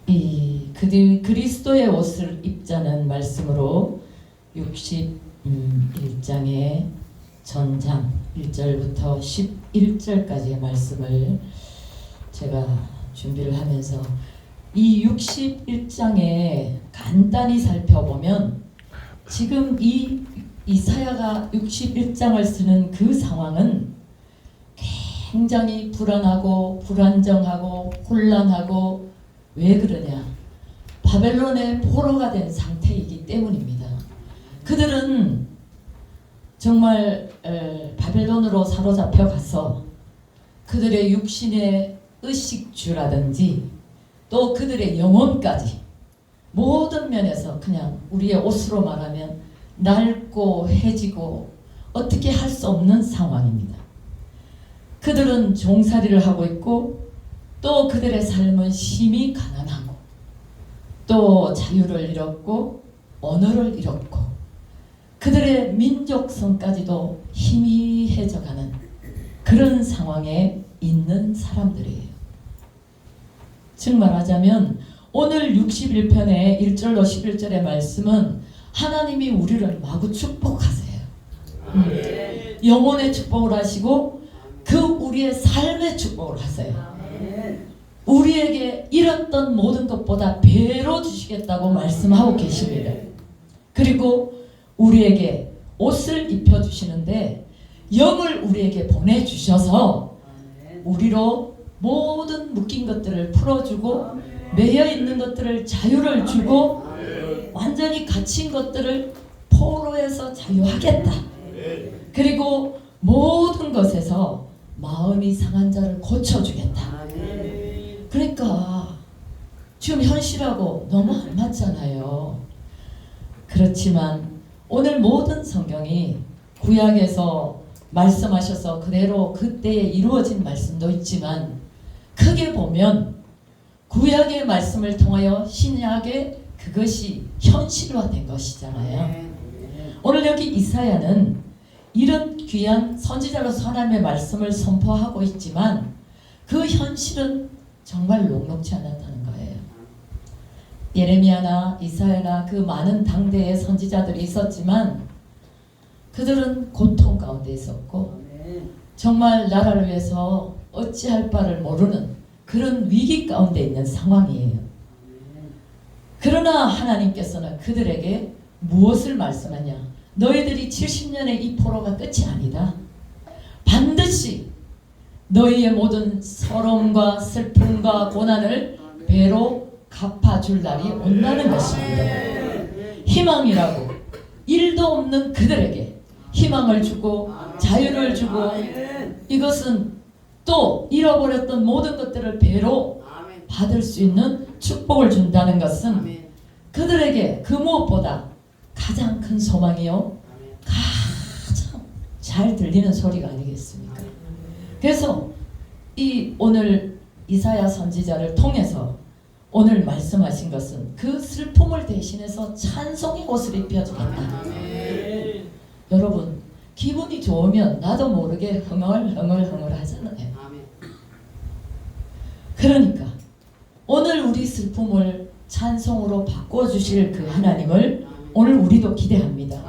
그리스도의 옷을 입자는 말씀으로 61장의 전장 1절부터 11절까지의 말씀을 제가 준비를 하면서 이 61장에 간단히 살펴보면 지금 이 이사야가 61장을 쓰는 그 상황은 굉장히 불안하고 불안정하고 혼란하고 왜 그러냐? 바벨론의 포로가 된 상태이기 때문입니다. 그들은 정말 바벨론으로 사로잡혀 가서 그들의 육신의 의식주라든지 또 그들의 영혼까지 모든 면에서 그냥 우리의 옷으로 말하면 낡고 해지고 어떻게 할 수 없는 상황입니다. 그들은 종살이를 하고 있고 또 그들의 삶은 심히 가난하고 또 자유를 잃었고 언어를 잃었고 그들의 민족성까지도 희미해져가는 그런 상황에 있는 사람들이에요. 즉 말하자면 오늘 61편의 1절로 11절의 말씀은 하나님이 우리를 마구 축복하세요. 영혼의 축복을 하시고 그 우리의 삶의 축복을 하세요. 우리에게 잃었던 모든 것보다 배로 주시겠다고 말씀하고 계십니다. 그리고 우리에게 옷을 입혀주시는데 영을 우리에게 보내주셔서 우리로 모든 묶인 것들을 풀어주고 매여있는 것들을 자유를 주고 완전히 갇힌 것들을 포로에서 자유하겠다. 그리고 모든 것에서 마음이 상한 자를 고쳐주겠다. 그러니까 지금 현실하고 너무 안 맞잖아요. 그렇지만 오늘 모든 성경이 구약에서 말씀하셔서 그대로 그때에 이루어진 말씀도 있지만 크게 보면 구약의 말씀을 통하여 신약의 그것이 현실화된 것이잖아요. 오늘 여기 이사야는 이런 귀한 선지자로서 하나님의 말씀을 선포하고 있지만 그 현실은 정말 녹록지 않았다는 거예요. 예레미야나 이사야나 그 많은 당대의 선지자들이 있었지만 그들은 고통 가운데 있었고 정말 나라를 위해서 어찌할 바를 모르는 그런 위기 가운데 있는 상황이에요. 그러나 하나님께서는 그들에게 무엇을 말씀하냐? 너희들이 70년의 이 포로가 끝이 아니다. 반드시 너희의 모든 서러움과 슬픔과 고난을 배로 갚아줄 날이 온다는 것입니다. 희망이라고 일도 없는 그들에게 희망을 주고 자유를 주고 이것은 또 잃어버렸던 모든 것들을 배로 받을 수 있는 축복을 준다는 것은 그들에게 그 무엇보다 가장 큰 소망이요 가장 잘 들리는 소리가 아니겠습니까? 그래서 이 오늘 이사야 선지자를 통해서 오늘 말씀하신 것은 그 슬픔을 대신해서 찬송의 옷을 입혀주겠다. 여러분 기분이 좋으면 나도 모르게 흥얼흥얼 하잖아요. 그러니까 오늘 우리 슬픔을 찬송으로 바꿔주실 그 하나님을 오늘 우리도 기대합니다.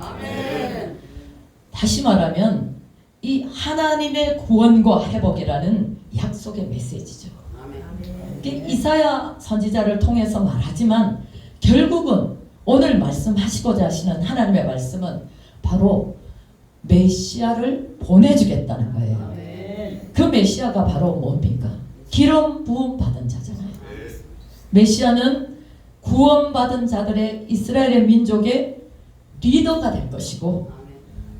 다시 말하면 이 하나님의 구원과 회복이라는 약속의 메시지죠. 이사야 선지자를 통해서 말하지만 결국은 오늘 말씀하시고자 하시는 하나님의 말씀은 바로 메시아를 보내주겠다는 거예요. 그 메시아가 바로 뭡니까? 기름 부음 받은 자잖아요. 메시아는 구원받은 자들의 이스라엘의 민족의 리더가 될 것이고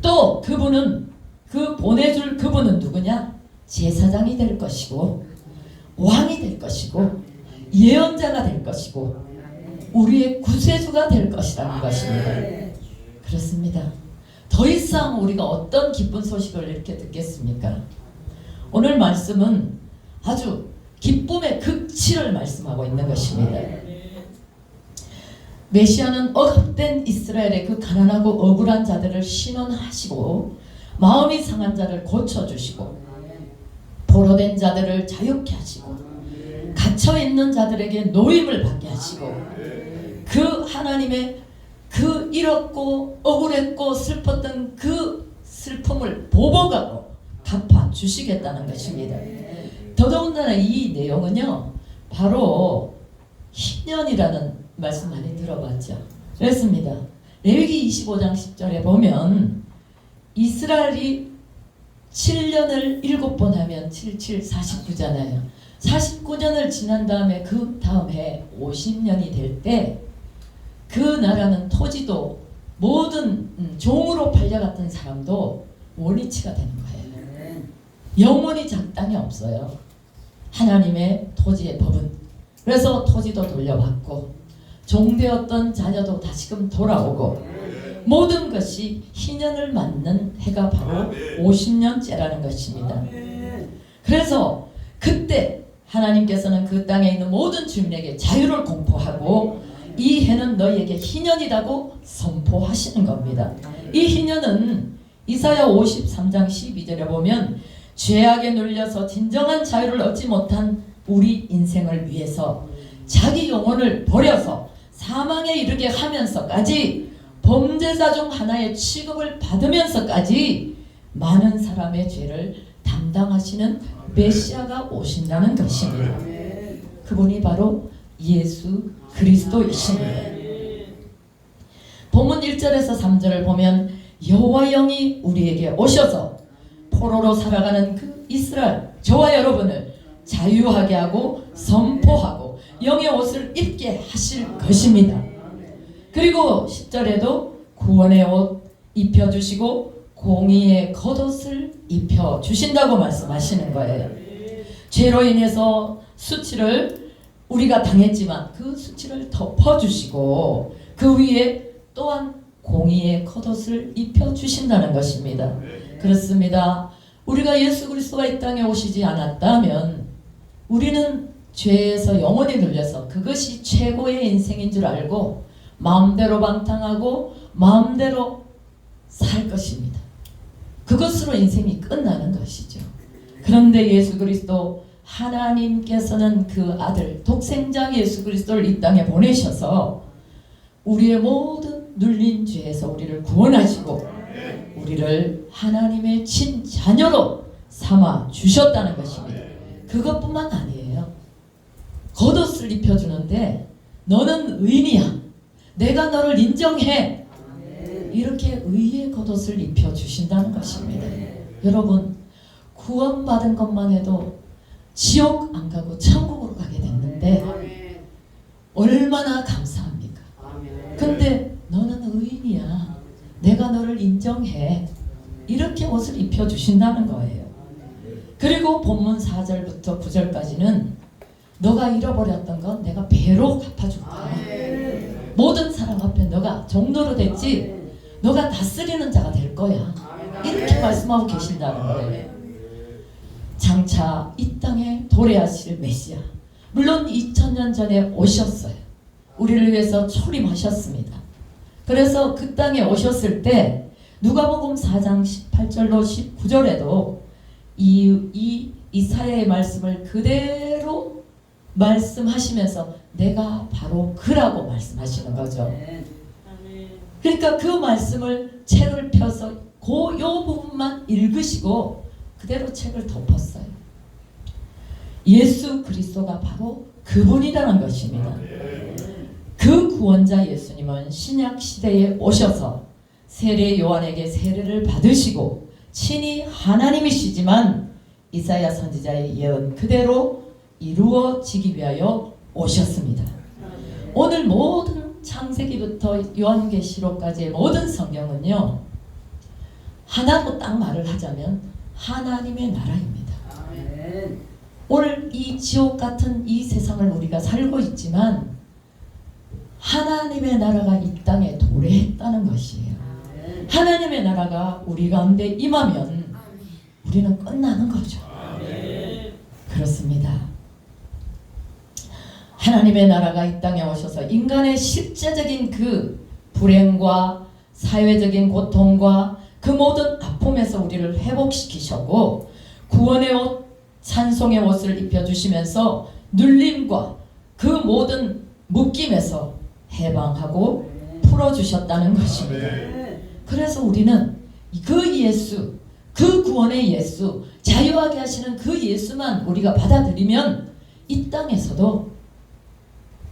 또 그분은 그 보내줄 그분은 누구냐? 제사장이 될 것이고 왕이 될 것이고 예언자가 될 것이고 우리의 구세주가 될 것이라는 것입니다. 그렇습니다. 더 이상 우리가 어떤 기쁜 소식을 이렇게 듣겠습니까? 오늘 말씀은 아주 기쁨의 극치를 말씀하고 있는 것입니다. 메시아는 억압된 이스라엘의 그 가난하고 억울한 자들을 신원하시고 마음이 상한 자를 고쳐주시고 포로된 자들을 자유케 하시고 갇혀있는 자들에게 노임을 받게 하시고 그 하나님의 그 잃었고 억울했고 슬펐던 그 슬픔을 보복하고 갚아주시겠다는 것입니다. 더더군다나 이 내용은요 바로 희년이라는 말씀 많이 들어봤죠. 그렇습니다. 레위기 25장 10절에 보면 이스라엘이 7년을 7번 하면 77, 49잖아요. 49년을 지난 다음에 그 다음 해 50년이 될 때 그 나라는 토지도 모든 종으로 팔려갔던 사람도 원리치가 되는 거예요. 영원히 작당이 없어요. 하나님의 토지의 법은. 그래서 토지도 돌려받고 종되었던 자녀도 다시금 돌아오고 모든 것이 희년을 맞는 해가 바로 50년째라는 것입니다. 그래서 그때 하나님께서는 그 땅에 있는 모든 주민에게 자유를 공포하고 이 해는 너희에게 희년이라고 선포하시는 겁니다. 이 희년은 이사야 53장 12절에 보면 죄악에 눌려서 진정한 자유를 얻지 못한 우리 인생을 위해서 자기 영혼을 버려서 사망에 이르게 하면서까지 범죄자 중 하나의 취급을 받으면서까지 많은 사람의 죄를 담당하시는 메시아가 오신다는 것입니다. 그분이 바로 예수 그리스도이십니다. 본문 1절에서 3절을 보면 여호와 영이 우리에게 오셔서 포로로 살아가는 그 이스라엘 저와 여러분을 자유하게 하고 선포하고 영의 옷을 입게 하실 것입니다. 그리고 10절에도 구원의 옷 입혀주시고 공의의 겉옷을 입혀주신다고 말씀하시는 거예요. 죄로 인해서 수치를 우리가 당했지만 그 수치를 덮어주시고 그 위에 또한 공의의 겉옷을 입혀주신다는 것입니다. 그렇습니다. 우리가 예수 그리스도가 이 땅에 오시지 않았다면 우리는 죄에서 영원히 눌려서 그것이 최고의 인생인 줄 알고 마음대로 방탕하고 마음대로 살 것입니다. 그것으로 인생이 끝나는 것이죠. 그런데 예수 그리스도 하나님께서는 그 아들 독생자 예수 그리스도를 이 땅에 보내셔서 우리의 모든 눌린 죄에서 우리를 구원하시고 우리를 하나님의 친자녀로 삼아 주셨다는 것입니다. 그것뿐만 아니에요. 겉옷을 입혀주는데 너는 의인이야. 내가 너를 인정해. 이렇게 의의 겉옷을 입혀주신다는 것입니다. 여러분 구원받은 것만 해도 지옥 안 가고 천국으로 가게 됐는데 얼마나 감사합니까? 근데 너는 의인이야. 내가 너를 인정해. 이렇게 옷을 입혀주신다는 거예요. 그리고 본문 4절부터 9절까지는 너가 잃어버렸던 건 내가 배로 갚아줄 거야. 모든 사람 앞에 너가 종로로 됐지 너가 다스리는 자가 될 거야. 이렇게 말씀하고 계신다는 거예요. 장차 이 땅에 도래하실 메시아 물론 2000년 전에 오셨어요. 우리를 위해서 초림하셨습니다. 그래서 그 땅에 오셨을 때 누가복음 4장 18절로 19절에도 이 이사야의 말씀을 그대로 말씀하시면서 내가 바로 그라고 말씀하시는 거죠. 그러니까 그 말씀을 책을 펴서 요 부분만 읽으시고 그대로 책을 덮었어요. 예수 그리스도가 바로 그분이라는 것입니다. 그 구원자 예수님은 신약 시대에 오셔서 세례 요한에게 세례를 받으시고 친히 하나님이시지만 이사야 선지자의 예언 그대로 이루어지기 위하여 오셨습니다. 오늘 모든 창세기부터 요한계시록까지의 모든 성경은요 하나로 딱 말을 하자면 하나님의 나라입니다. 오늘 이 지옥 같은 이 세상을 우리가 살고 있지만 하나님의 나라가 이 땅에 도래했다는 것이에요. 하나님의 나라가 우리 가운데 임하면 우리는 끝나는 거죠. 그렇습니다. 하나님의 나라가 이 땅에 오셔서 인간의 실제적인 그 불행과 사회적인 고통과 그 모든 아픔에서 우리를 회복시키셨고 구원의 옷, 찬송의 옷을 입혀주시면서 눌림과 그 모든 묶임에서 해방하고 풀어주셨다는 것입니다. 그래서 우리는 그 예수, 그 구원의 예수, 자유하게 하시는 그 예수만 우리가 받아들이면 이 땅에서도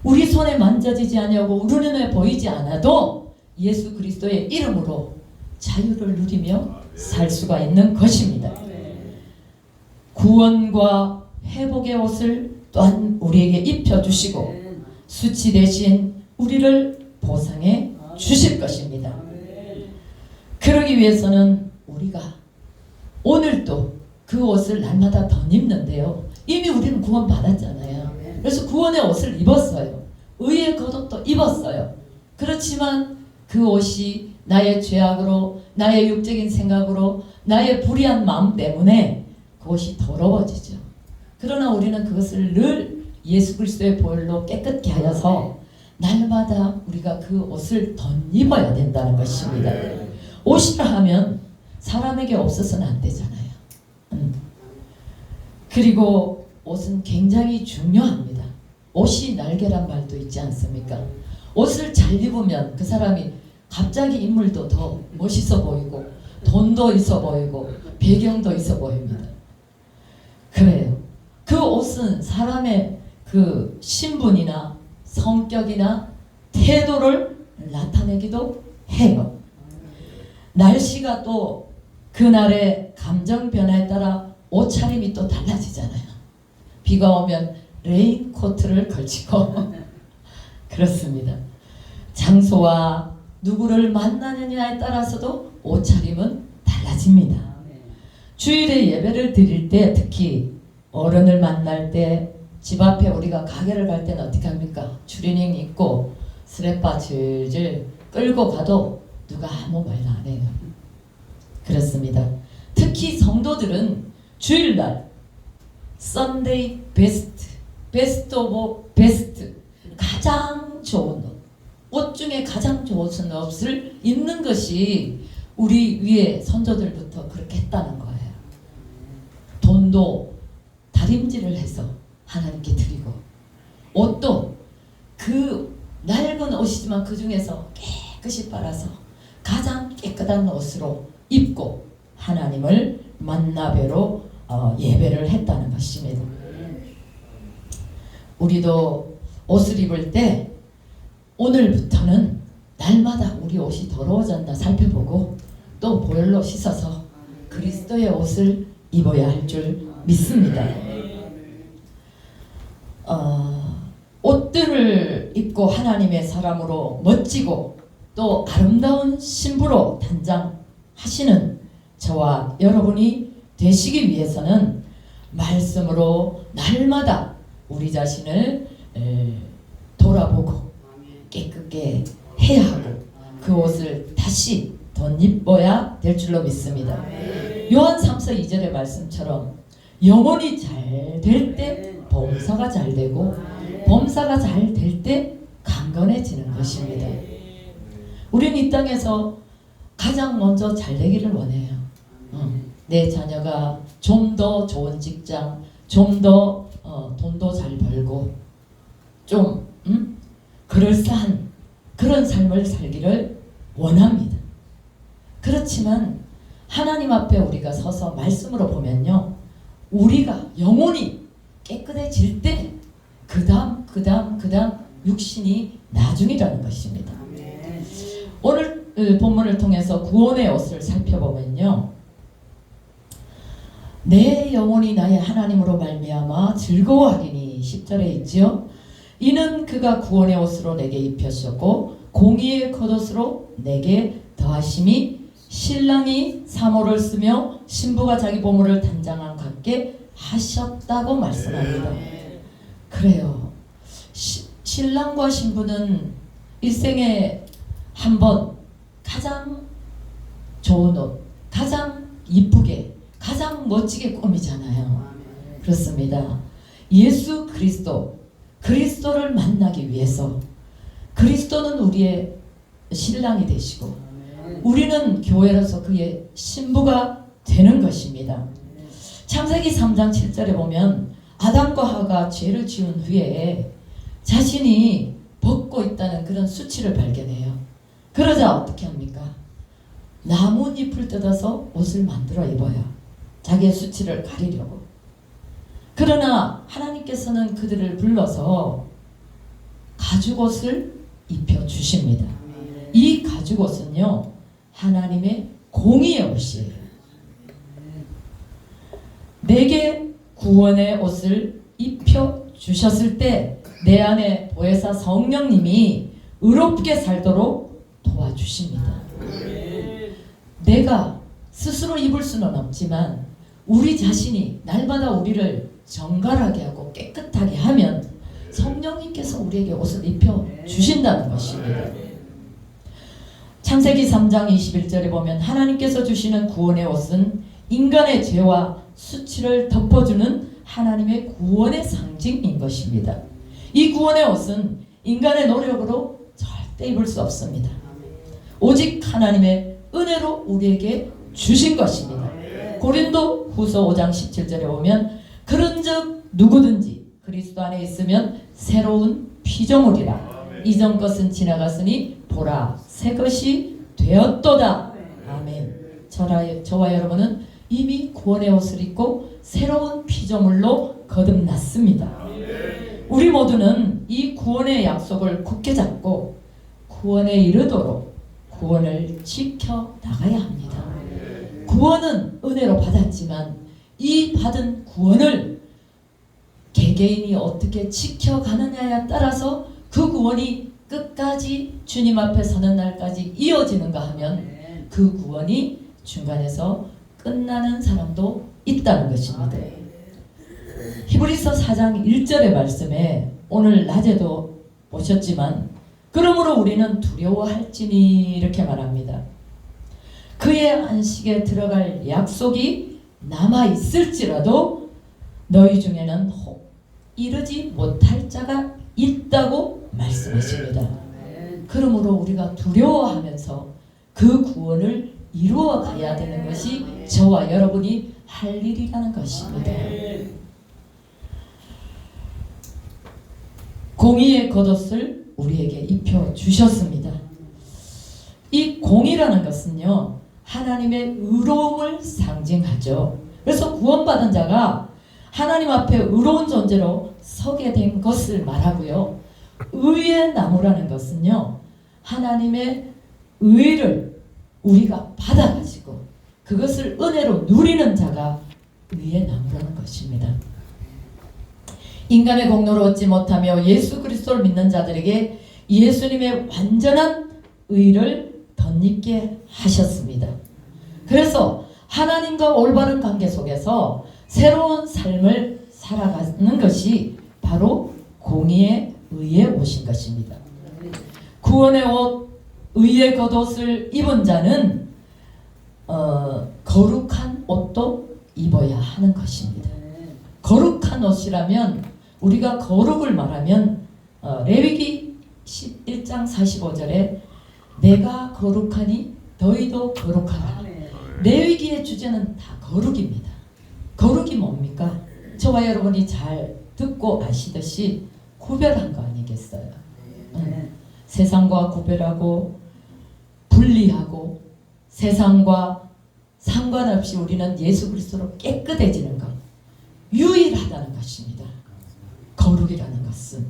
우리 손에 만져지지 아니하고 우리 눈에 보이지 않아도 예수 그리스도의 이름으로 자유를 누리며 살 수가 있는 것입니다. 구원과 회복의 옷을 또한 우리에게 입혀주시고 수치 대신 우리를 보상해 주실 것입니다. 그러기 위해서는 우리가 오늘도 그 옷을 날마다 덧입는데요. 이미 우리는 구원 받았잖아요. 그래서 구원의 옷을 입었어요. 의의 겉옷도 입었어요. 그렇지만 그 옷이 나의 죄악으로, 나의 육적인 생각으로, 나의 불의한 마음 때문에 그것이 더러워지죠. 그러나 우리는 그것을 늘 예수 그리스도의 보혈로 깨끗게 하여서 날마다 우리가 그 옷을 덧입어야 된다는 것입니다. 옷이라 하면 사람에게 없어서는 안 되잖아요. 그리고 옷은 굉장히 중요합니다. 옷이 날개란 말도 있지 않습니까? 옷을 잘 입으면 그 사람이 갑자기 인물도 더 멋있어 보이고 돈도 있어 보이고 배경도 있어 보입니다. 그래요. 그 옷은 사람의 그 신분이나 성격이나 태도를 나타내기도 해요. 날씨가 또 그날의 감정 변화에 따라 옷차림이 또 달라지잖아요. 비가 오면 레인코트를 걸치고 그렇습니다. 장소와 누구를 만나느냐에 따라서도 옷차림은 달라집니다. 주일에 예배를 드릴 때, 특히 어른을 만날 때, 집 앞에 우리가 가게를 갈 때는 어떻게 합니까? 추리닝 입고 스레빠 질질 끌고 가도 누가 아무 말도 안 해요. 그렇습니다. 특히 성도들은 주일날 Sunday best, best of best, 가장 좋은 옷 중에 가장 좋은 옷을 입는 것이 우리 위에 선조들부터 그렇게 했다는 거예요. 돈도 다림질을 해서 하나님께 드리고, 옷도 그 낡은 옷이지만 그 중에서 깨끗이 빨아서 가장 깨끗한 옷으로 입고 하나님을 만나뵈러 예배를 했다는 것입니다. 우리도 옷을 입을 때 오늘부터는 날마다 우리 옷이 더러워졌나 살펴보고 또 보혈로 씻어서 그리스도의 옷을 입어야 할 줄 믿습니다. 옷들을 입고 하나님의 사람으로 멋지고 또 아름다운 신부로 단장하시는 저와 여러분이 되시기 위해서는 말씀으로 날마다 우리 자신을 돌아보고 깨끗게 해야 하고 그 옷을 다시 덧입어야 될 줄로 믿습니다. 요한 3서 2절의 말씀처럼 영혼이 잘 될 때 범사가 잘 되고 범사가 잘 될 때 강건해지는 것입니다. 우리는 이 땅에서 가장 먼저 잘 되기를 원해요. 내 자녀가 좀 더 좋은 직장, 좀 더 돈도 잘 벌고 좀 그럴싸한 그런 삶을 살기를 원합니다. 그렇지만 하나님 앞에 우리가 서서 말씀으로 보면요, 우리가 영혼이 깨끗해질 때 그 다음 육신이 나중이라는 것입니다. 오늘 본문을 통해서 구원의 옷을 살펴보면요, 내 영혼이 나의 하나님으로 말미암아 즐거워하리니 10절에 있지요. 이는 그가 구원의 옷으로 내게 입혀주셨고 공의의 겉옷으로 내게 더하심이 신랑이 사모를 쓰며 신부가 자기 보물을 단장한 같게 하셨다고 말씀합니다. 그래요. 신랑과 신부는 일생에 한 번 가장 좋은 옷, 가장 이쁘게, 가장 멋지게 꾸미잖아요. 그렇습니다. 예수 그리스도를 만나기 위해서 그리스도는 우리의 신랑이 되시고 우리는 교회로서 그의 신부가 되는 것입니다. 창세기 3장 7절에 보면 아담과 하가 죄를 지은 후에 자신이 벗고 있다는 그런 수치를 발견해요. 그러자 어떻게 합니까? 나뭇잎을 뜯어서 옷을 만들어 입어요. 자기의 수치를 가리려고. 그러나 하나님께서는 그들을 불러서 가죽옷을 입혀주십니다. 이 가죽옷은요, 하나님의 공의의 옷이에요. 내게 구원의 옷을 입혀주셨을 때 내 안에 보혜사 성령님이 의롭게 살도록 도와주십니다. 내가 스스로 입을 수는 없지만 우리 자신이 날마다 우리를 정갈하게 하고 깨끗하게 하면 성령님께서 우리에게 옷을 입혀주신다는 것입니다. 창세기 3장 21절에 보면 하나님께서 주시는 구원의 옷은 인간의 죄와 수치를 덮어주는 하나님의 구원의 상징인 것입니다. 이 구원의 옷은 인간의 노력으로 절대 입을 수 없습니다. 오직 하나님의 은혜로 우리에게 주신 것입니다. 고린도 후서 5장 17절에 보면 그런즉 누구든지 그리스도 안에 있으면 새로운 피조물이라 이전 것은 지나갔으니 보라 새 것이 되었도다. 아멘. 저와 여러분은 이미 구원의 옷을 입고 새로운 피조물로 거듭났습니다. 우리 모두는 이 구원의 약속을 굳게 잡고 구원에 이르도록 구원을 지켜 나가야 합니다. 구원은 은혜로 받았지만 이 받은 구원을 개개인이 어떻게 지켜가느냐에 따라서 그 구원이 끝까지 주님 앞에 서는 날까지 이어지는가 하면 그 구원이 중간에서 끝나는 사람도 있다는 것입니다. 히브리서 4장 1절의 말씀에 오늘 낮에도 보셨지만 그러므로 우리는 두려워할지니 이렇게 말합니다. 그의 안식에 들어갈 약속이 남아있을지라도 너희 중에는 혹 이르지 못할 자가 있다고 말씀하십니다. 그러므로 우리가 두려워하면서 그 구원을 이루어 가야 되는 것이 저와 여러분이 할 일이라는 것입니다. 공의의 겉옷을 우리에게 입혀주셨습니다. 이 공의라는 것은요, 하나님의 의로움을 상징하죠. 그래서 구원받은 자가 하나님 앞에 의로운 존재로 서게 된 것을 말하고요. 의의 나무라는 것은요, 하나님의 의를 우리가 받아가지고 그것을 은혜로 누리는 자가 의의 나무라는 것입니다. 인간의 공로를 얻지 못하며 예수 그리스도를 믿는 자들에게 예수님의 완전한 의를 덧입게 하셨습니다. 그래서 하나님과 올바른 관계 속에서 새로운 삶을 살아가는 것이 바로 공의의 의에 오신 것입니다. 구원의 옷, 의의 겉옷을 입은 자는 거룩한 옷도 입어야 하는 것입니다. 거룩한 옷이라면 우리가 거룩을 말하면 레위기 11장 45절에 내가 거룩하니 너희도 거룩하라. 레위기의 주제는 다 거룩입니다. 거룩이 뭡니까? 저와 여러분이 잘 듣고 아시듯이 구별한 거 아니겠어요? 세상과 구별하고 분리하고 세상과 상관없이 우리는 예수 그리스도로 깨끗해지는 것, 유일하다는 것입니다. 거룩이라는 것은.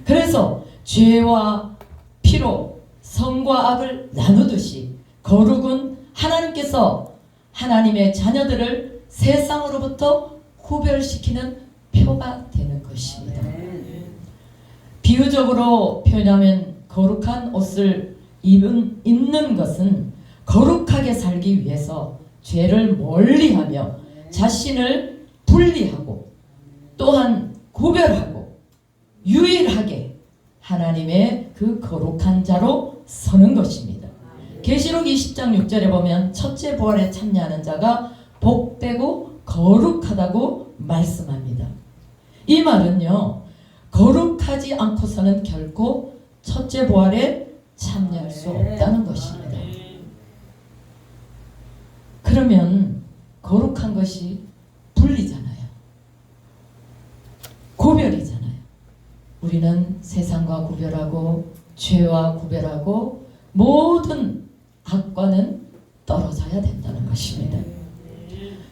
그래서 죄와 피로 선과 악을 나누듯이 거룩은 하나님께서 하나님의 자녀들을 세상으로부터 구별시키는 표가 되는 것입니다. 비유적으로 표현하면 거룩한 옷을 입는 것은 거룩하게 살기 위해서 죄를 멀리하며 자신을 분리하고 또한 구별하고 유일하게 하나님의 그 거룩한 자로 서는 것입니다. 계시록 20장 6절에 보면 첫째 부활에 참여하는 자가 복되고 거룩하다고 말씀합니다. 이 말은요, 거룩하지 않고서는 결코 첫째 부활에 참여할 수 없다는 것입니다. 그러면 거룩한 것이 분리잖아요. 우리는 세상과 구별하고 죄와 구별하고 모든 악과는 떨어져야 된다는 것입니다.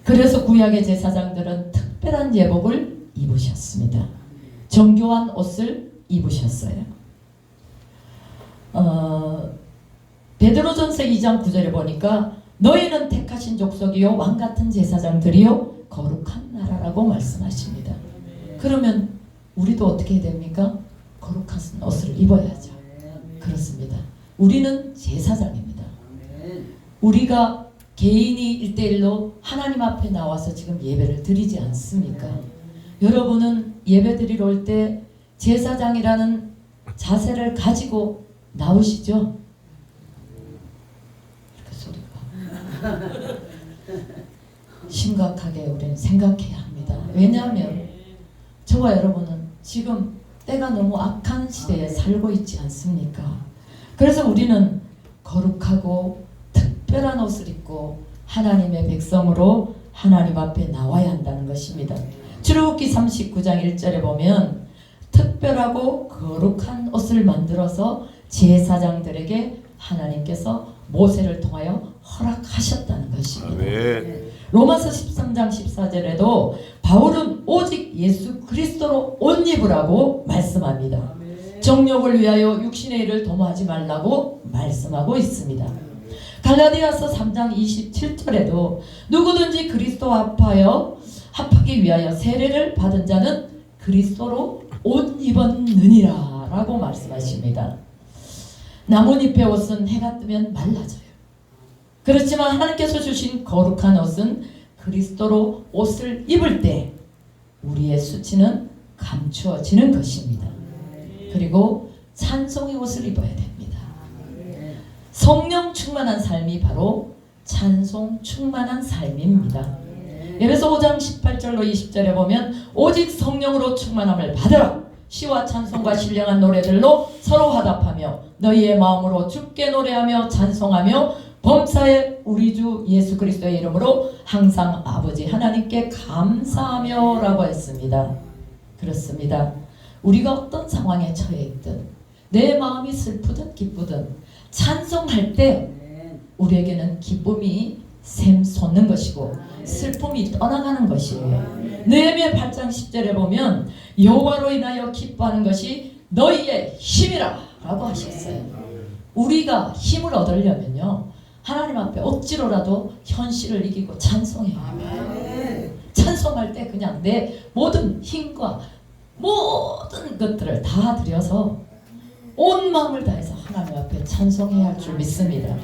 그래서 구약의 제사장들은 특별한 예복을 입으셨습니다. 정교한 옷을 입으셨어요. 베드로전서 2장 9절에 보니까 너희는 택하신 족속이요 왕같은 제사장들이요 거룩한 나라라고 말씀하십니다. 그러면 우리도 어떻게 됩니까? 거룩한 옷을 입어야죠. 그렇습니다. 우리는 제사장입니다. 우리가 개인이 1대1로 하나님 앞에 나와서 지금 예배를 드리지 않습니까? 여러분은 예배 드리러 올 때 제사장이라는 자세를 가지고 나오시죠? 이렇게 소리가 심각하게 우리는 생각해야 합니다. 왜냐하면 저와 여러분은 지금 때가 너무 악한 시대에 살고 있지 않습니까? 그래서 우리는 거룩하고 특별한 옷을 입고 하나님의 백성으로 하나님 앞에 나와야 한다는 것입니다. 출애굽기 39장 1절에 보면 특별하고 거룩한 옷을 만들어서 제사장들에게 하나님께서 모세를 통하여 허락하셨다는 것입니다. 아멘. 로마서 13장 14절에도 바울은 오직 예수 그리스도로 옷 입으라고 말씀합니다. 정욕을 위하여 육신의 일을 도모하지 말라고 말씀하고 있습니다. 갈라디아서 3장 27절에도 누구든지 그리스도와 합하기 위하여 세례를 받은 자는 그리스도로 옷 입었느니라 라고 말씀하십니다. 나뭇잎의 옷은 해가 뜨면 말라져요. 그렇지만 하나님께서 주신 거룩한 옷은 그리스도로 옷을 입을 때 우리의 수치는 감추어지는 것입니다. 그리고 찬송의 옷을 입어야 됩니다. 성령 충만한 삶이 바로 찬송 충만한 삶입니다. 에베소 5장 18절로 20절에 보면 오직 성령으로 충만함을 받으라. 시와 찬송과 신령한 노래들로 서로 화답하며 너희의 마음으로 주께 노래하며 찬송하며 범사에 우리 주 예수 그리스도의 이름으로 항상 아버지 하나님께 감사하며 라고 했습니다. 그렇습니다. 우리가 어떤 상황에 처해 있든 내 마음이 슬프든 기쁘든 찬송할 때 우리에게는 기쁨이 샘솟는 것이고 슬픔이 떠나가는 것이에요. 느헤미야 8장 10절에 보면 여호와로 인하여 기뻐하는 것이 너희의 힘이라 라고 하셨어요. 우리가 힘을 얻으려면요 하나님 앞에 억지로라도 현실을 이기고 찬송해야 합니다. 찬송할 때 그냥 내 모든 힘과 모든 것들을 다 들여서 온 마음을 다해서 하나님 앞에 찬송해야 할 줄 믿습니다.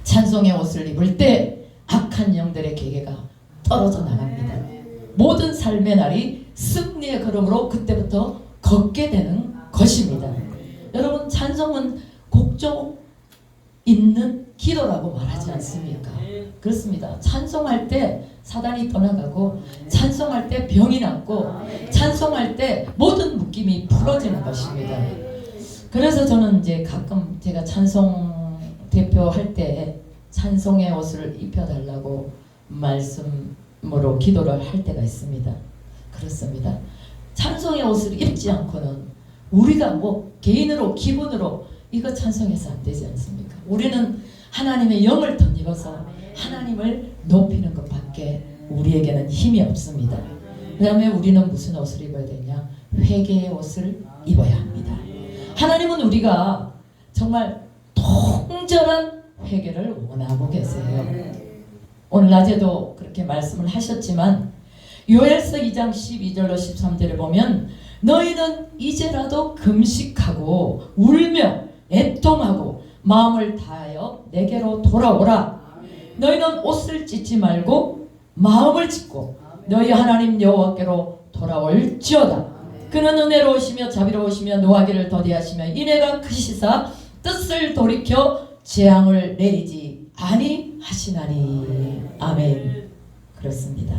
찬송의 옷을 입을 때 악한 영들의 계계가 떨어져 나갑니다. 모든 삶의 날이 승리의 걸음으로 그때부터 걷게 되는 것입니다. 여러분 찬송은 곡조 있는 기도라고 말하지 않습니까? 그렇습니다. 찬송할 때 사단이 떠나가고 찬송할 때 병이 낫고 찬송할 때 모든 묶임이 풀어지는 것입니다. 그래서 저는 이제 가끔 제가 찬송 대표할 때 찬송의 옷을 입혀달라고 말씀으로 기도를 할 때가 있습니다. 그렇습니다. 찬송의 옷을 입지 않고는 우리가 뭐 개인으로 기분으로 이거 찬송해서 안 되지 않습니까? 우리는 하나님의 영을 덧입어서 하나님을 높이는 것밖에 우리에게는 힘이 없습니다. 그 다음에 우리는 무슨 옷을 입어야 되냐? 회개의 옷을 입어야 합니다. 하나님은 우리가 정말 통절한 회개를 원하고 계세요. 오늘 낮에도 그렇게 말씀을 하셨지만 요엘서 2장 12절로 13절에 보면 너희는 이제라도 금식하고 울며 애통하고 마음을 다하여 내게로 돌아오라. 너희는 옷을 찢지 말고 마음을 찢고 너희 하나님 여호와께로 돌아올지어다. 그는 은혜로우시며 자비로우시며 노하기를 더디하시며 인애가 크시사 뜻을 돌이켜 재앙을 내리지 아니하시나니. 아멘. 그렇습니다.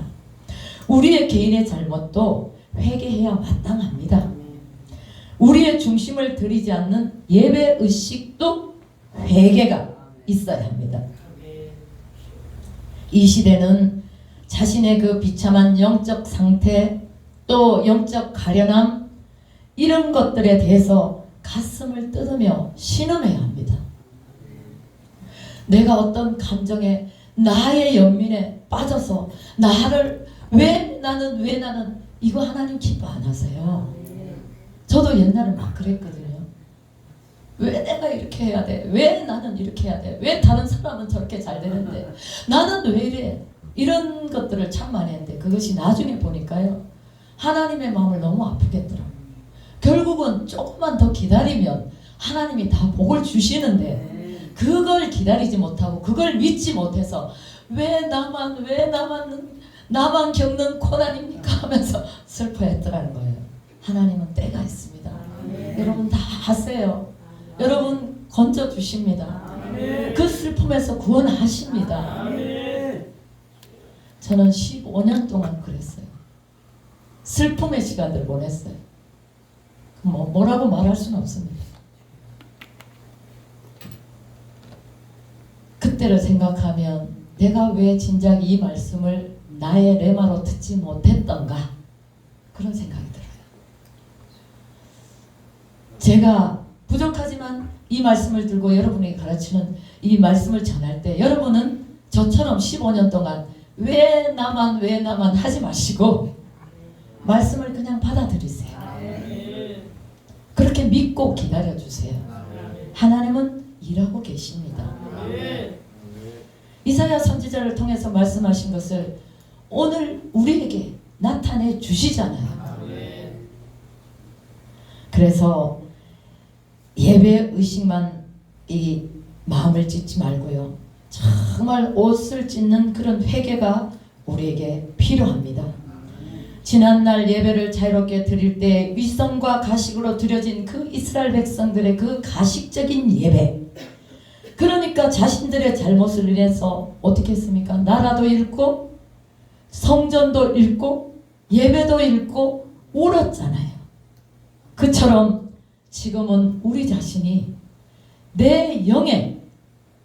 우리의 개인의 잘못도 회개해야 마땅합니다. 우리의 중심을 들이지 않는 예배 의식도 회개가 있어야 합니다. 이 시대는 자신의 그 비참한 영적 상태 또 영적 가련함 이런 것들에 대해서 가슴을 뜯으며 신음해야 합니다. 내가 어떤 감정에 나의 연민에 빠져서 나를 왜 나는 이거 하나님 기뻐 안 하세요. 저도 옛날에 막 그랬거든요. 왜 내가 이렇게 해야 돼? 왜 나는 이렇게 해야 돼? 왜 다른 사람은 저렇게 잘 되는데 나는 왜 이래? 이런 것들을 참 많이 했는데 그것이 나중에 보니까요. 하나님의 마음을 너무 아프겠더라고요. 결국은 조금만 더 기다리면 하나님이 다 복을 주시는데 그걸 기다리지 못하고 그걸 믿지 못해서 왜 나만 겪는 고난입니까? 하면서 슬퍼했더라는 거예요. 하나님은 때가 있습니다. 여러분 다 하세요. 여러분 건져주십니다. 그 슬픔에서 구원하십니다. 저는 15년 동안 그랬어요. 슬픔의 시간을 보냈어요. 뭐라고 말할 수는 없습니다. 그때를 생각하면 내가 왜 진작 이 말씀을 나의 레마로 듣지 못했던가 그런 생각이 들어요. 제가 부족하지만 이 말씀을 들고 여러분에게 가르치는 이 말씀을 전할 때 여러분은 저처럼 15년 동안 왜 나만 하지 마시고 말씀을 그냥 받아들이세요. 그렇게 믿고 기다려주세요. 하나님은 일하고 계십니다. 이사야 선지자를 통해서 말씀하신 것을 오늘 우리에게 나타내 주시잖아요. 그래서 예배 의식만 이 마음을 찢지 말고요. 정말 옷을 찢는 그런 회개가 우리에게 필요합니다. 지난날 예배를 자유롭게 드릴 때 윗선과 가식으로 드려진 그 이스라엘 백성들의 그 가식적인 예배, 그러니까 자신들의 잘못을 인해서 어떻게 했습니까? 나라도 잃고 성전도 잃고 예배도 잃고 울었잖아요. 그처럼 지금은 우리 자신이 내 영에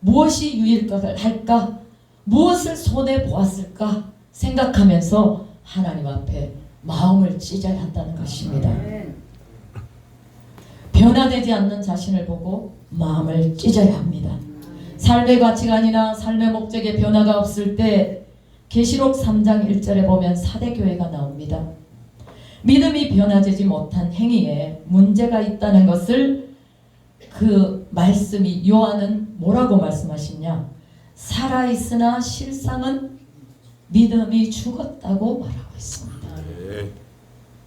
무엇이 유일할까? 무엇을 손에 보았을까? 생각하면서 하나님 앞에 마음을 찢어야 한다는 것입니다. 변화되지 않는 자신을 보고 마음을 찢어야 합니다. 삶의 가치관이나 삶의 목적에 변화가 없을 때 계시록 3장 1절에 보면 사대교회가 나옵니다. 믿음이 변화되지 못한 행위에 문제가 있다는 것을 그 말씀이 요한은 뭐라고 말씀하시냐? 살아있으나 실상은 믿음이 죽었다고 말하고 있습니다.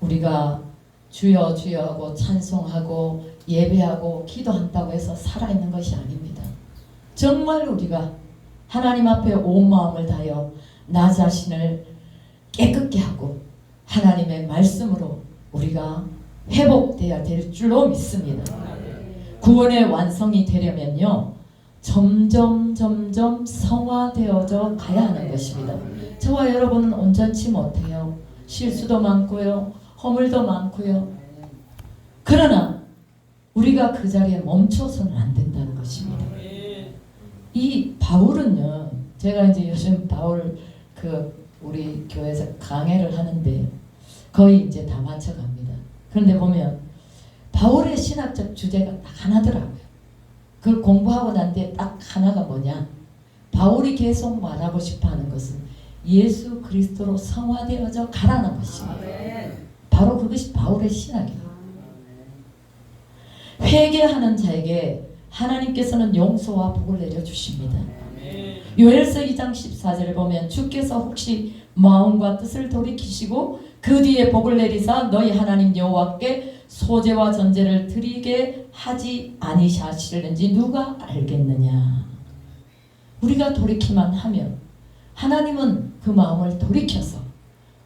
우리가 주여 주여 하고 찬송하고 예배하고 기도한다고 해서 살아있는 것이 아닙니다. 정말 우리가 하나님 앞에 온 마음을 다하여 나 자신을 깨끗게 하고 하나님의 말씀으로 우리가 회복되어야 될 줄로 믿습니다. 구원의 완성이 되려면요, 점점 성화되어져 가야 하는 것입니다. 저와 여러분은 온전치 못해요. 실수도 많고요, 허물도 많고요. 그러나 우리가 그 자리에 멈춰서는 안 된다는 것입니다. 이 바울은요, 제가 이제 요즘 바울 우리 교회에서 강해를 하는데 거의 이제 다 맞춰갑니다. 그런데 보면 바울의 신학적 주제가 딱 하나더라고요. 그걸 공부하고 난 뒤에 딱 하나가 뭐냐? 바울이 계속 말하고 싶어하는 것은 예수 그리스도로 성화되어져 가라는 것입니다. 바로 그것이 바울의 신학이에요. 회개하는 자에게 하나님께서는 용서와 복을 내려주십니다. 요엘서 2장 14절을 보면 주께서 혹시 마음과 뜻을 돌이키시고 그 뒤에 복을 내리사 너희 하나님 여호와께 소제와 전제를 드리게 하지 아니하시려는지 누가 알겠느냐. 우리가 돌이키만 하면 하나님은 그 마음을 돌이켜서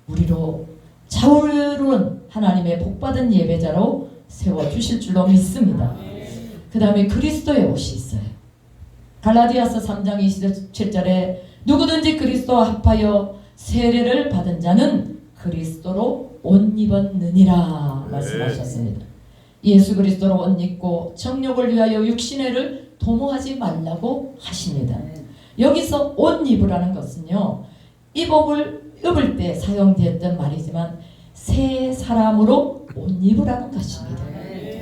우리로 자유로운 하나님의 복받은 예배자로 세워주실 줄로 믿습니다. 그 다음에 그리스도의 옷이 있어요. 갈라디아서 3장 27절에 누구든지 그리스도와 합하여 세례를 받은 자는 그리스도로 옷 입었느니라 말씀하셨습니다. 예수 그리스도로 옷 입고 정욕을 위하여 육신애를 도모하지 말라고 하십니다. 여기서 옷 입으라는 것은요, 이 복을 입을 때 사용되었던 말이지만 새 사람으로 옷 입으라는 것입니다.